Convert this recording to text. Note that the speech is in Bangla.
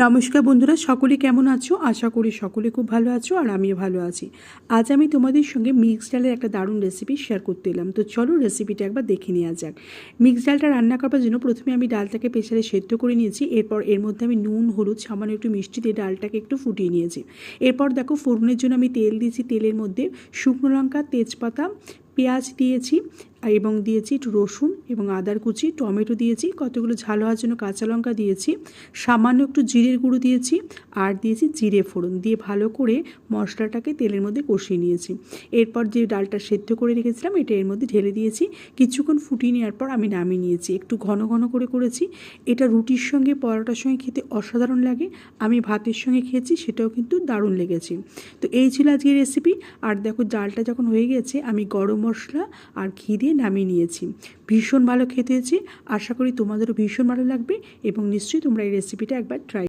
নমস্কার বন্ধুরা, সকলে কেমন আছো? আশা করি সকলে খুব ভালো আছো আর আমিও ভালো আছি। আজ আমি তোমাদের সঙ্গে মিক্সড ডালের একটা দারুণ রেসিপি শেয়ার করতে এলাম। তো চলো রেসিপিটা একবার দেখে নেওয়া যাক। মিক্সড ডালটা রান্না করার জন্য প্রথমে আমি ডালটাকে প্রেসারে সেদ্ধ করে নিয়েছি। এরপর এর মধ্যে আমি নুন, হলুদ, সামান্য একটু মিষ্টি দিয়ে ডালটাকে একটু ফুটিয়ে নিয়েছি। এরপর দেখো ফোড়নের জন্য আমি তেল দিয়েছি। তেলের মধ্যে শুকনো লঙ্কা, তেজপাতা, পেঁয়াজ দিয়েছি এবং দিয়েছি একটু রসুন এবং আদার কুচি, টমেটো দিয়েছি, কতগুলো ঝাল হওয়ার জন্য কাঁচা লঙ্কা দিয়েছি, সামান্য একটু জিরের গুঁড়ো দিয়েছি আর দিয়েছি জিরে ফোড়ন দিয়ে ভালো করে মশলাটাকে তেলের মধ্যে কষিয়ে নিয়েছি। এরপর যে ডালটা সেদ্ধ করে রেখেছিলাম এটা এর মধ্যে ঢেলে দিয়েছি। কিছুক্ষণ ফুটিয়ে নেওয়ার পর আমি নামিয়ে নিয়েছি। একটু ঘন ঘন করে করেছি। এটা রুটির সঙ্গে, পরোটার সঙ্গে খেতে অসাধারণ লাগে। আমি ভাতের সঙ্গে খেয়েছি, সেটাও কিন্তু দারুণ লেগেছে। তো এই ছিল আজকের রেসিপি। আর দেখো ডালটা যখন হয়ে গেছে আমি গরম মশলা আর ঘি দিয়ে নামিয়ে নিয়েছি। ভীষণ ভালো খেতে হয়েছে। আশা করি তোমাদেরও ভীষণ ভালো লাগবে এবং নিশ্চয়ই তোমরা এই রেসিপিটা একবার ট্রাই